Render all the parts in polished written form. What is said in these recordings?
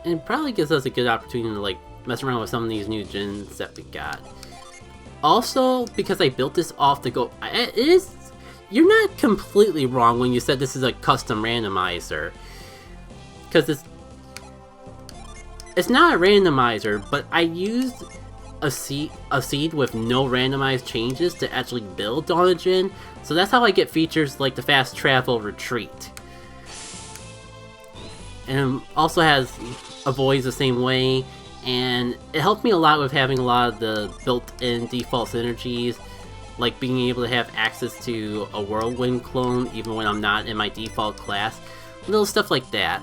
it probably gives us a good opportunity to like mess around with some of these new Djinns that we got. Also, because I built this off the go, it is. You're not completely wrong when you said this is a custom randomizer, because it's not a randomizer, but I used a seed with no randomized changes to actually build Dawn of Djinn, so that's how I get features like the fast travel retreat. And it also has avoids the same way, and it helped me a lot with having a lot of the built-in default synergies, like being able to have access to a whirlwind clone even when I'm not in my default class. Little stuff like that.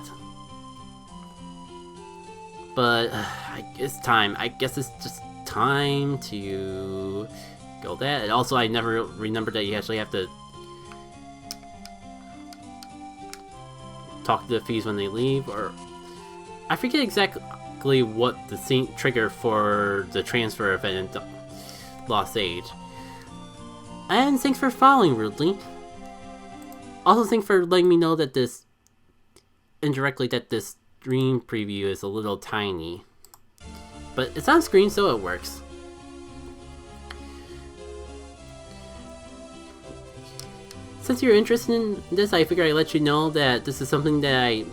But it's time. I guess it's just time to go that. And also, I never remembered that you actually have to talk to the thieves when they leave, or I forget exactly what the trigger for the transfer event in Lost Age. And thanks for following, Rudely. Also, thanks for letting me know that this indirectly that this stream preview is a little tiny, but it's on screen, so it works. Since you're interested in this, I figured I'd let you know that this is something that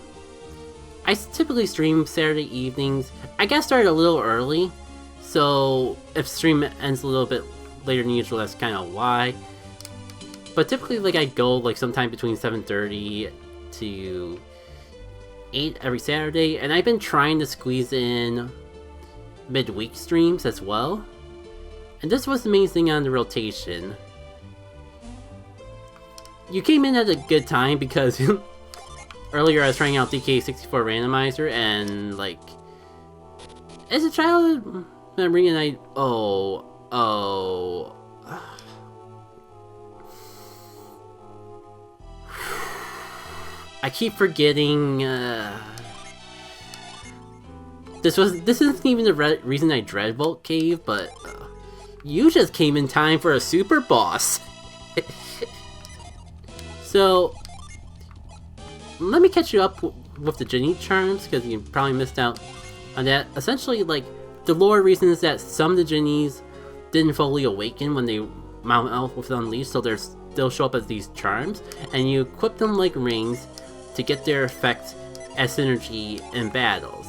I typically stream Saturday evenings. I got started a little early, so if stream ends a little bit later than usual, that's kind of why. But typically, like, I go like sometime between 7:30 to 8 every Saturday, and I've been trying to squeeze in midweek streams as well. And this was the main thing on the rotation. You came in at a good time because earlier I was trying out DK64 randomizer, and like, as a child memory, and I keep forgetting. This isn't even the reason I dread Vault Cave, but you just came in time for a super boss. So let me catch you up with the Djinn charms, because you probably missed out on that. Essentially, like, the lore reason is that some of the Djinnies didn't fully awaken when they mount out with Unleashed, so they'll show up as these charms, and you equip them like rings to get their effect as synergy in battles.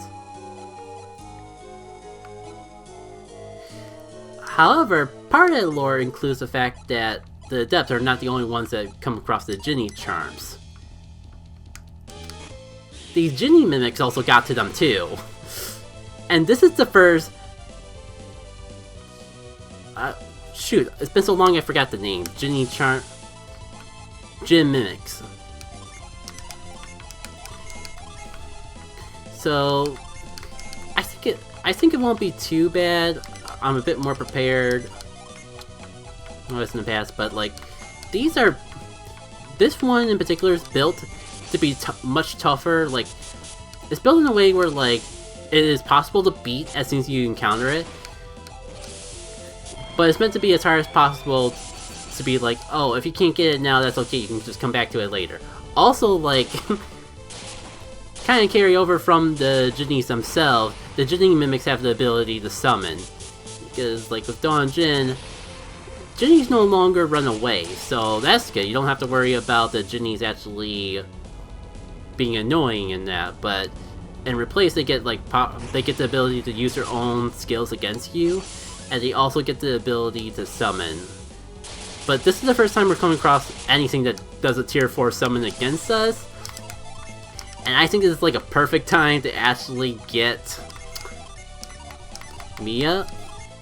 However, part of the lore includes the fact that the Adepts are not the only ones that come across the Djinn charms. These Djinn Mimics also got to them too. And this is the first... shoot, it's been so long I forgot the name. Djinn Mimics. So, I think it won't be too bad. I'm a bit more prepared than I was in the past, but like, this one in particular is built to be much tougher. Like, it's built in a way where like it is possible to beat as soon as you encounter it, but it's meant to be as hard as possible to be like, oh, if you can't get it now, that's okay, you can just come back to it later. Also, like, kind of carry over from the Djinnies themselves, the Djinn Mimics have the ability to summon. Because, like, with Dawn of Djinn, Djinnies no longer run away, so that's good. You don't have to worry about the Djinnies actually being annoying in that, but in replace they get, like, they get the ability to use their own skills against you, and they also get the ability to summon. But this is the first time we're coming across anything that does a tier 4 summon against us, and I think this is like a perfect time to actually get Mia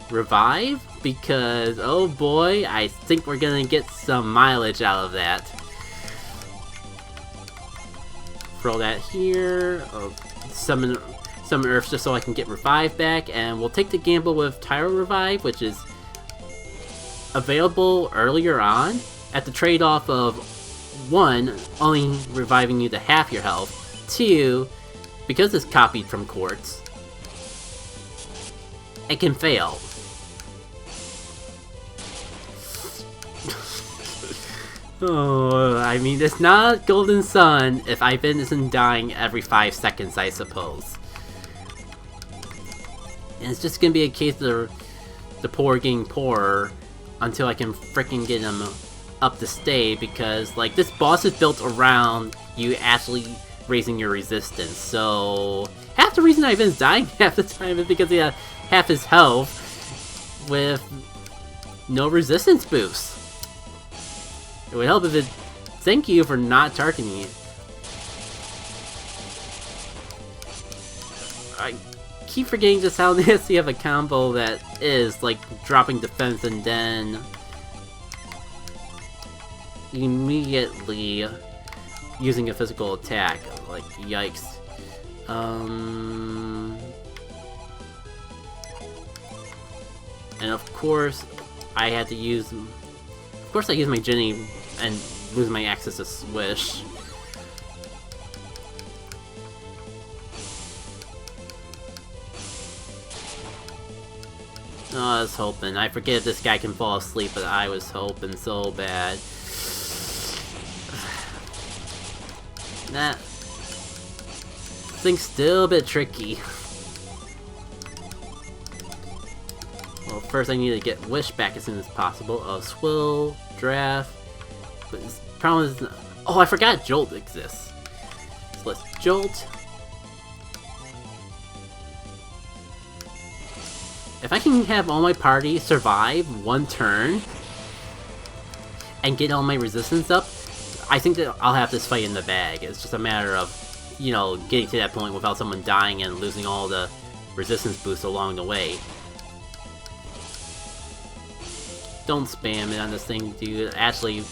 revive, because oh boy, I think we're gonna get some mileage out of that. Throw that here, summon Earth just so I can get revive back, and we'll take the gamble with Tyro Revive, which is available earlier on at the trade-off of 1, only reviving you to half your health, 2, because it's copied from Quartz, it can fail. Oh, I mean, it's not Golden Sun if Ivan isn't dying every 5 seconds, I suppose. And it's just gonna be a case of the poor getting poorer until I can freaking get him up to stay, because like this boss is built around you actually raising your resistance. So half the reason I've been dying half the time is because he had half his health with no resistance boost. It would help if it... Thank you for not targeting it. I keep forgetting just how nasty of a combo that is, like dropping defense and then immediately using a physical attack. Like, yikes. And of course, I had to use... Of course I use my Djinn and lose my access to Swish. Oh, I was hoping. I forget if this guy can fall asleep, but I was hoping so bad. That thing's still a bit tricky. Well, first I need to get Wish back as soon as possible. Swill, Draft. But the problem is... Oh, I forgot Jolt exists. So let's Jolt. If I can have all my party survive one turn and get all my resistance up, I think that I'll have this fight in the bag. It's just a matter of, you know, getting to that point without someone dying and losing all the resistance boosts along the way. Don't spam it on the same dude. Actually,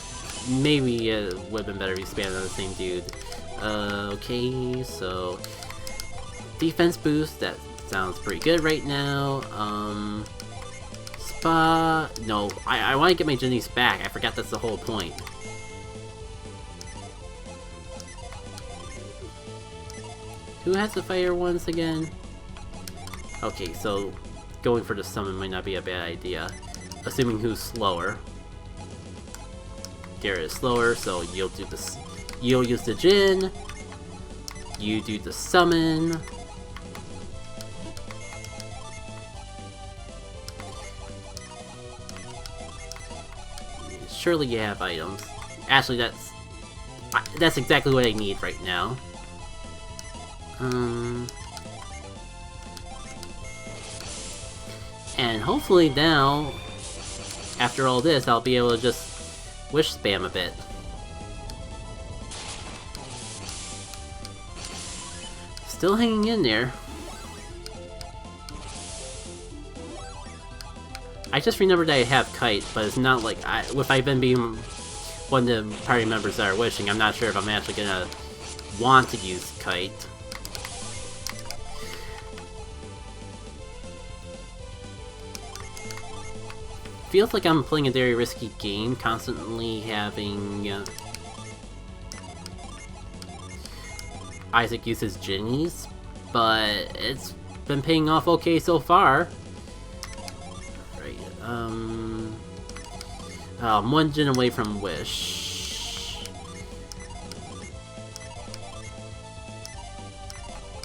maybe it would have been better if you spammed on the same dude. Okay, so... Defense boost, that sounds pretty good right now. Spa... No, I want to get my Djinnies back. I forgot that's the whole point. Who has the fire once again? Okay, so going for the summon might not be a bad idea. Assuming who's slower. Garrett is slower, so you'll do this. You'll use the Djinn. You do the summon. Surely you have items. Actually, that's exactly what I need right now. And hopefully now, after all this, I'll be able to just Wish spam a bit. Still hanging in there. I just remembered I have Kite, but it's not like if I've been being one of the party members that are wishing, I'm not sure if I'm actually gonna want to use Kite. Feels like I'm playing a very risky game, constantly having Isaac use his Djinnies, but it's been paying off okay so far. Right, I'm one Djinn away from Wish.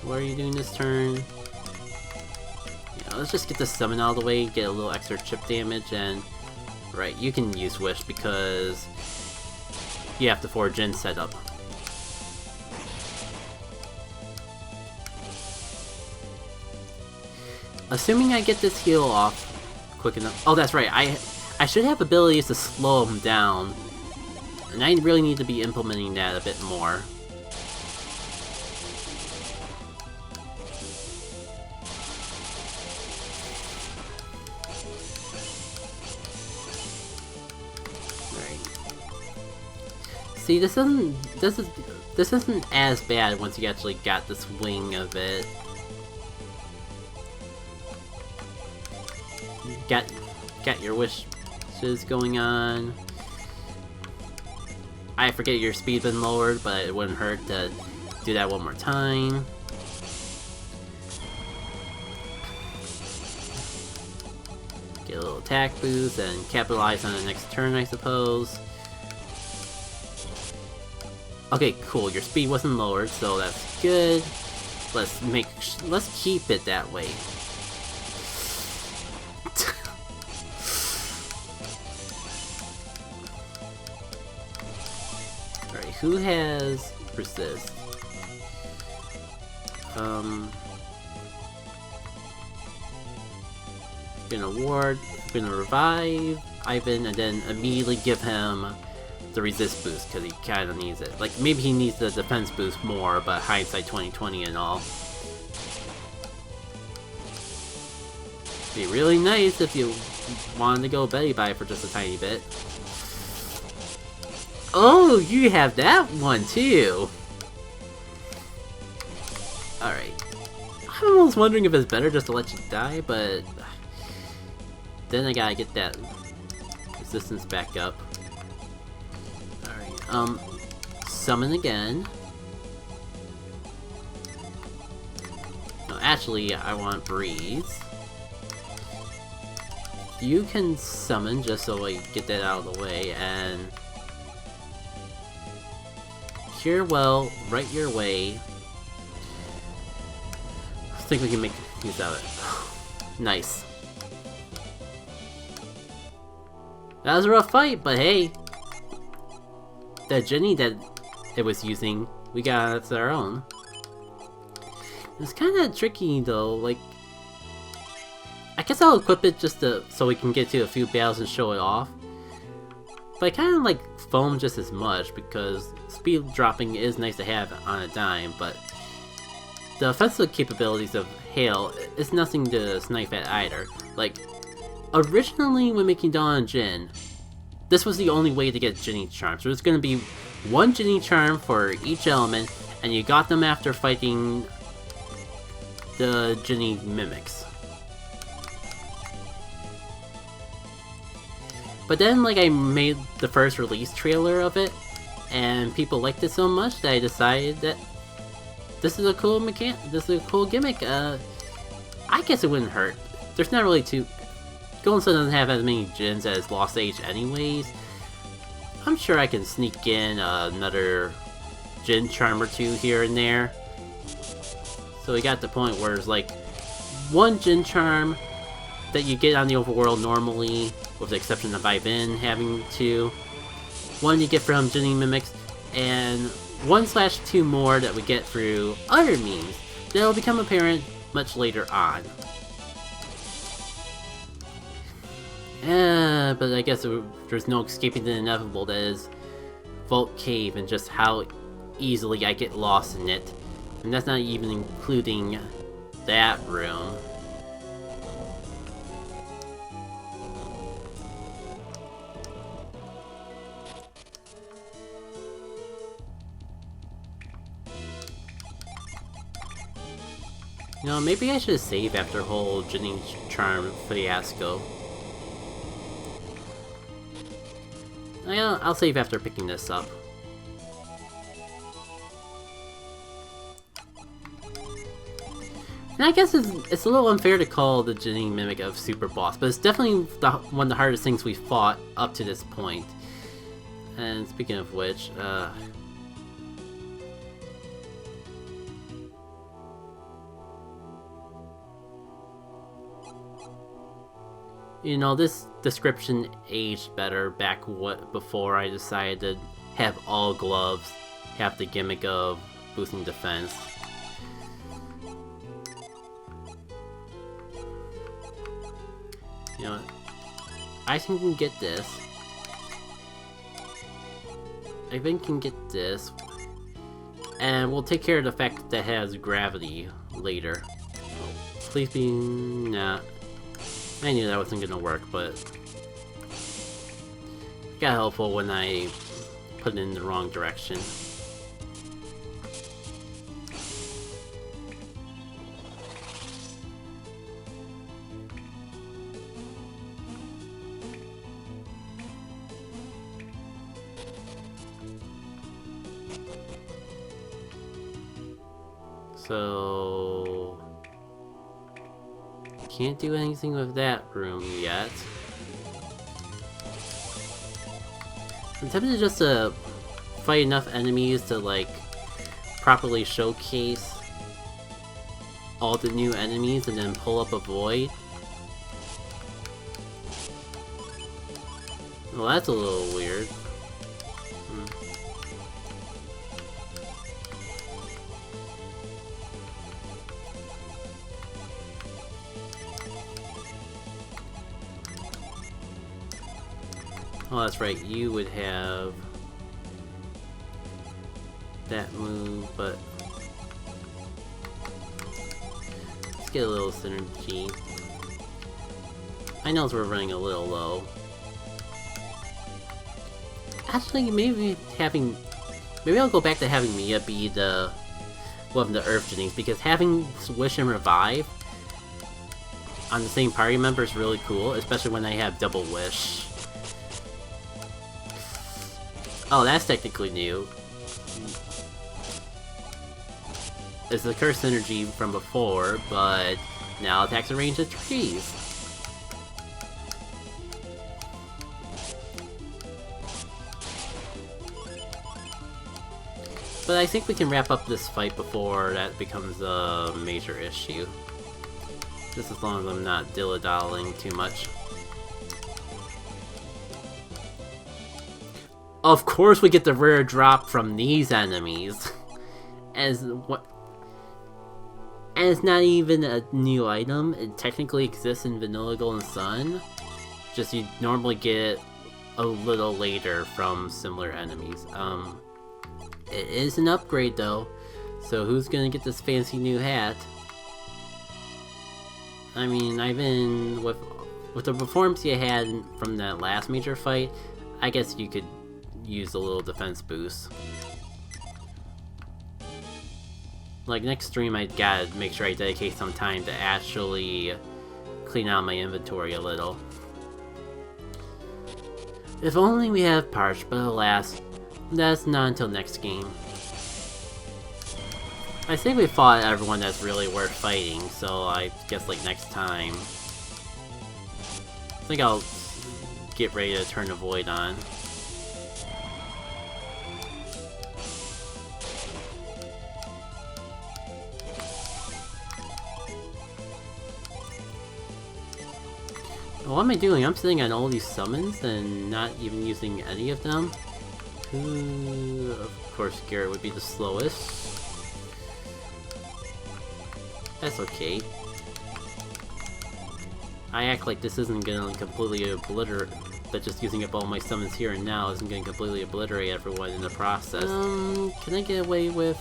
What are you doing this turn? Let's just get the summon out of the way, get a little extra chip damage, and... Right, you can use Wish because you have the 4 Djinn set up. Assuming I get this heal off quick enough... Oh, that's right, I should have abilities to slow him down. And I really need to be implementing that a bit more. See, this isn't as bad once you actually got the swing of it. Got your wishes going on. I forget your speed's been lowered, but it wouldn't hurt to do that one more time. Get a little attack boost and capitalize on the next turn, I suppose. Okay, cool. Your speed wasn't lowered, so that's good. Let's keep it that way. who has resist? Gonna ward, gonna revive Ivan, and then immediately give him the resist boost, because he kinda needs it. Like, maybe he needs the defense boost more, but hindsight 2020 and all. Be really nice if you wanted to go Betty Bye for just a tiny bit. Oh, you have that one too! Alright. I'm almost wondering if it's better just to let you die, but then I gotta get that resistance back up. Alright, summon again. No, actually, I want Breeze. You can summon just so I get that out of the way, and Cure Well, right your way. I think we can make use of it. Nice. That was a rough fight, but hey, the Djinni that it was using, we got it our own. It's kind of tricky though. Like, I guess I'll equip it just so we can get to a few battles and show it off. But I kind of like Foam just as much because speed dropping is nice to have on a dime, but the offensive capabilities of Hail is nothing to snipe at either. Like, originally when making Dawn of Djinn, this was the only way to get Djinni Charms. There's going to be one Djinni Charm for each element, and you got them after fighting the Djinn Mimics. But then, like, I made the first release trailer of it, and people liked it so much that I decided that this is a cool this is a cool gimmick. I guess it wouldn't hurt. There's not really too... Golden Sun doesn't have as many Djinns as Lost Age anyways. I'm sure I can sneak in another Djinn Charm or two here and there. So we got the point where it's like one Djinn Charm that you get on the overworld normally, with the exception of Ivan having two. One you get from Djinn Mimics, and 1/2 more that we get through other means that will become apparent much later on. But I guess there's no escaping the inevitable that is Vault Cave and just how easily I get lost in it. And that's not even including that room. You know, maybe I should save after the whole Djinn Charm fiasco. I'll save after picking this up. And I guess it's a little unfair to call the Djinn Mimic a super boss, but it's definitely one of the hardest things we've fought up to this point. And speaking of which, you know, this description aged better back before I decided to have all gloves have the gimmick of boosting defense. You know, I think we can get this. I think can get this. And we'll take care of the fact that it has gravity later. Please be... nah. I knew that wasn't gonna work, but it got helpful when I put it in the wrong direction. So... can't do anything with that room yet. I'm tempted just to fight enough enemies to, like, properly showcase all the new enemies and then pull up a void. Well, that's a little weird. Oh, that's right, you would have that move, but let's get a little synergy. I know we're running a little low. Actually, maybe I'll go back to having Mia be one of the Earth Jinnies, because having Wish and Revive on the same party member is really cool, especially when they have double Wish. Oh, that's technically new. It's the curse synergy from before, but now attacks are ranged at trees. But I think we can wrap up this fight before that becomes a major issue. Just as long as I'm not dilly-dallying too much. Of course we get the rare drop from these enemies! And it's not even a new item, it technically exists in Vanilla Golden Sun. Just you normally get it a little later from similar enemies. It is an upgrade though, so who's gonna get this fancy new hat? I mean, I've been with the performance you had from that last major fight, I guess you could use a little defense boost. Like next stream I gotta make sure I dedicate some time to actually clean out my inventory a little. If only we have Parch, but alas, that's not until next game. I think we fought everyone that's really worth fighting, so I guess like next time. I think I'll get ready to turn the Void on. What am I doing? I'm sitting on all these summons and not even using any of them? Of course, Garrett would be the slowest. That's okay. I act like this isn't gonna completely obliterate, that just using up all my summons here and now isn't gonna completely obliterate everyone in the process. Can I get away with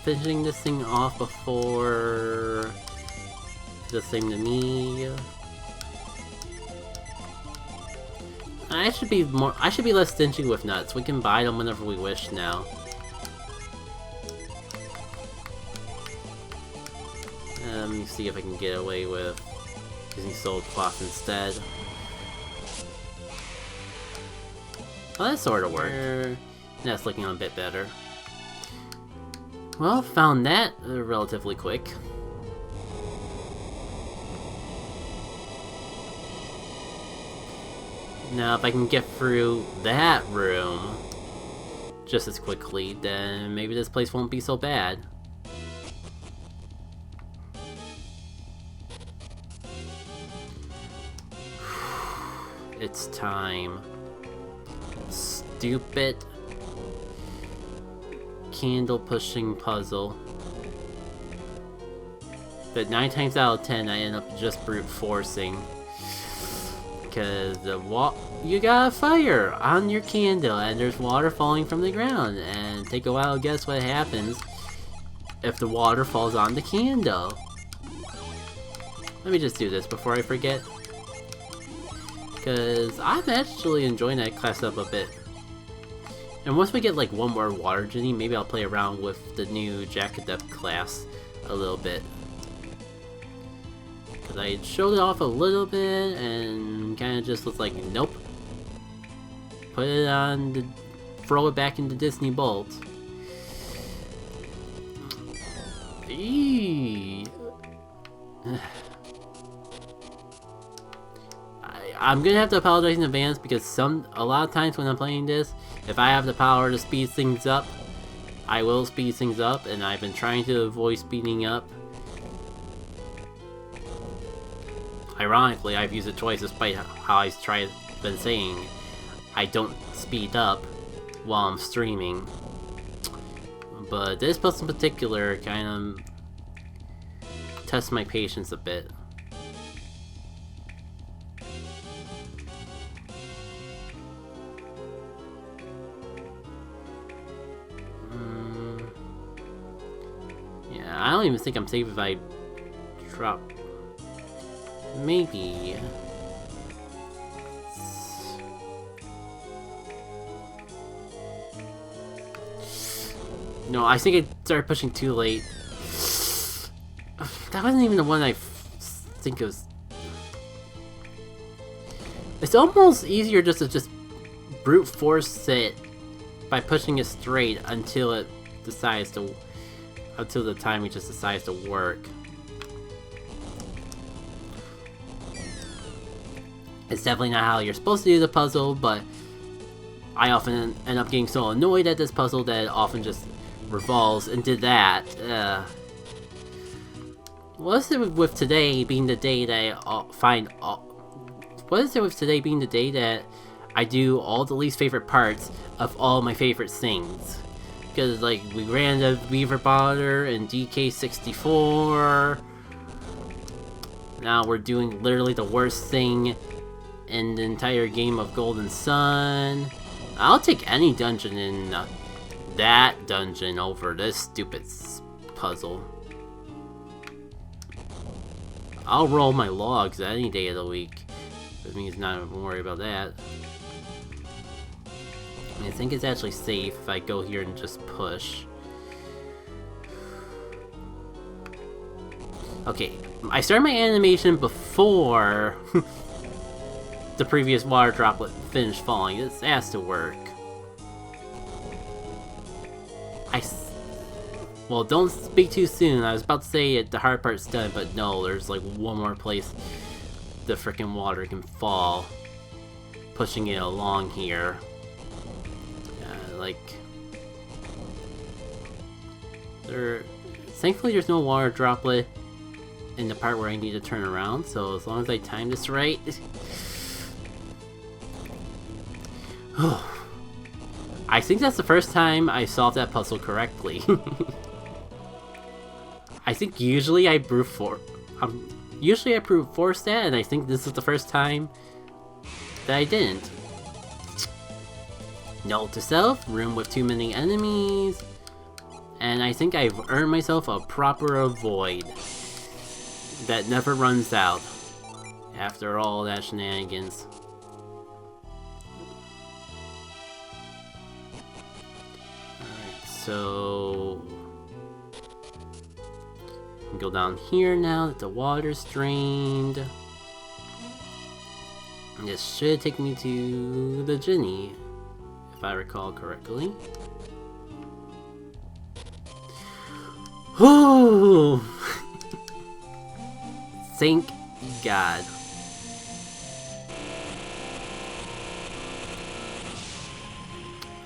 finishing this thing off before the thing to me? I should be less stingy with nuts. We can buy them whenever we wish now. Let me see if I can get away with using Soul Cloth instead. Well, that sort of worked. That's looking a bit better. Well, found that relatively quick. Now, if I can get through that room just as quickly, then maybe this place won't be so bad. It's time. Stupid candle pushing puzzle. But 9 times out of 10 I end up just brute forcing. Because you got a fire on your candle and there's water falling from the ground, and take a wild guess what happens if the water falls on the candle. Let me just do this before I forget, because I'm actually enjoying that class up a bit. And once we get like one more water genie, maybe I'll play around with the new Jack-Adept class a little bit. Because I showed it off a little bit and kind of just was like, nope. Put it on, throw it back into Disney Bolt. I'm gonna have to apologize in advance because a lot of times when I'm playing this, if I have the power to speed things up, I will speed things up, and I've been trying to avoid speeding up. Ironically, I've used it twice despite how I've been saying I don't speed up while I'm streaming. But this puzzle in particular kind of tests my patience a bit. even think I'm safe if I drop... Maybe... No, I think I started pushing too late. That wasn't even the one I think it was... It's almost easier just to brute force it by pushing it straight until it decides to... Until the timing just decides to work. It's definitely not how you're supposed to do the puzzle, but I often end up getting so annoyed at this puzzle that it often just revolves into that. What is it with today being the day that I find all... What is it with today being the day that I do all the least favorite parts of all my favorite things? Because, like, we ran the Weaver Botter and DK64. Now we're doing literally the worst thing in the entire game of Golden Sun. I'll take any dungeon in that dungeon over this stupid puzzle. I'll roll my logs any day of the week. That means not even worry about that. I think it's actually safe if I go here and just push. Okay, I started my animation before the previous water droplet finished falling. This has to work. Well, don't speak too soon. I was about to say the hard part's done, but no, there's like one more place the frickin' water can fall. Pushing it along here. Thankfully there's no water droplet in the part where I need to turn around, so as long as I time this right... I think that's the first time I solved that puzzle correctly. I think usually I brute force that, and I think this is the first time that I didn't. Note to self, room with too many enemies. And I think I've earned myself a proper avoid that never runs out after all that shenanigans. Alright, so... I can go down here now that the water's drained. And this should take me to the Djinn, if I recall correctly. Whew! Thank God.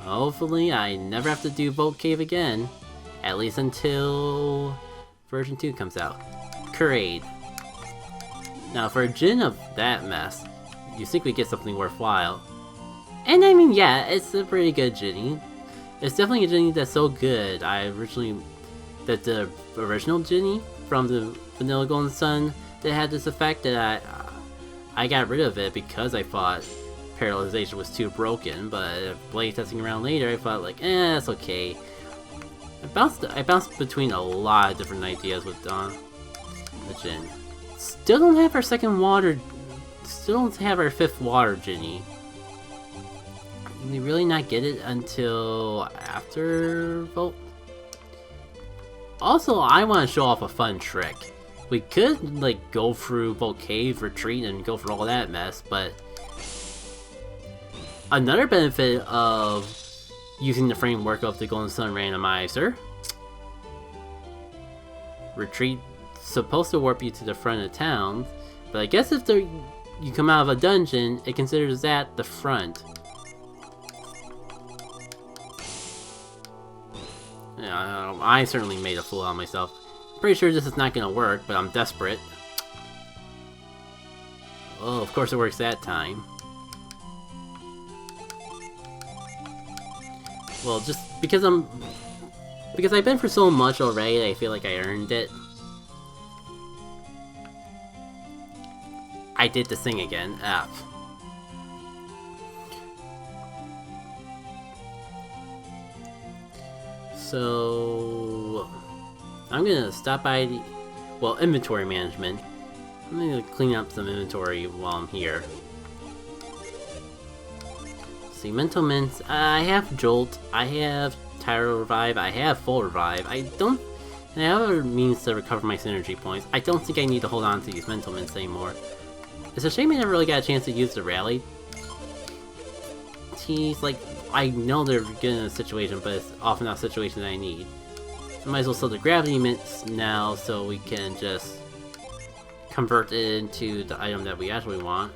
Hopefully I never have to do Vote Cave again. At least until version 2 comes out. Parade. Now for a Djinn of that mess, you think we get something worthwhile. And I mean, yeah, it's a pretty good Djinn. It's definitely a Djinn that's so good. That the original Djinn from the Vanilla Golden Sun that had this effect that I got rid of it because I thought paralyzation was too broken, but playtesting around later I thought like, that's okay. I bounced between a lot of different ideas with Dawn of Djinn. Still don't have our fifth water Djinn. We really not get it until after Vote. Also, I want to show off a fun trick. We could, like, go through Vote Cave, retreat, and go through all that mess, but... Another benefit of using the framework of the Golden Sun randomizer... Retreat supposed to warp you to the front of town, but I guess if you come out of a dungeon, it considers that the front. Yeah, I certainly made a fool out of myself. Pretty sure this is not gonna work, but I'm desperate. Oh, of course it works that time. Well, just because I've been through so much already, I feel like I earned it. I did this thing again. F. So... I'm gonna stop by the... well, inventory management. I'm gonna clean up some inventory while I'm here. See, mental mints. I have Jolt, I have Tyro Revive, I have Full Revive. I don't... and I have other means to recover my synergy points. I don't think I need to hold on to these mental mints anymore. It's a shame I never really got a chance to use the rally. He's like, I know they're good in a situation, but it's often not a situation that I need. I might as well sell the gravity mints now so we can just convert it into the item that we actually want.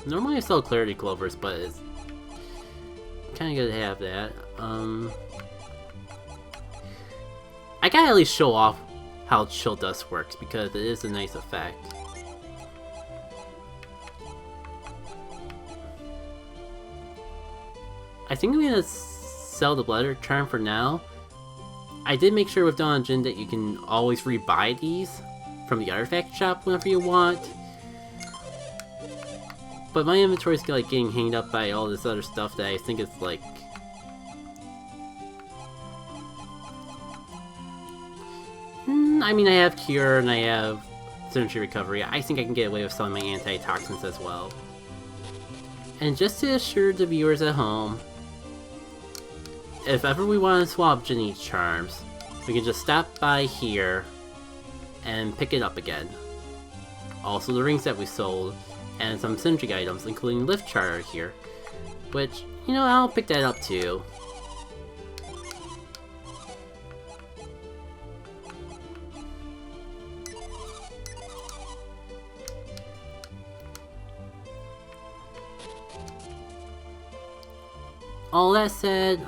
Normally I sell clarity clovers, but it's kind of good to have that. I gotta at least show off how Chill Dust works because it is a nice effect. I think I'm gonna sell the Bladder Charm for now. I did make sure with Dawn of Djinn that you can always rebuy these from the artifact shop whenever you want. But my inventory's like getting hanged up by all this other stuff that I think is like... I mean, I have Cure and I have Synergy Recovery. I think I can get away with selling my antitoxins as well. And just to assure the viewers at home, if ever we want to swap Djinn charms, we can just stop by here and pick it up again. Also the rings that we sold, and some synergy items, including Lift Charter here, which, you know, I'll pick that up too. All that said...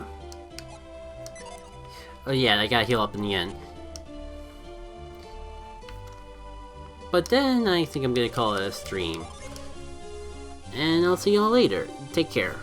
oh yeah, I gotta heal up in the end. But then I think I'm gonna call it a stream. And I'll see y'all later. Take care.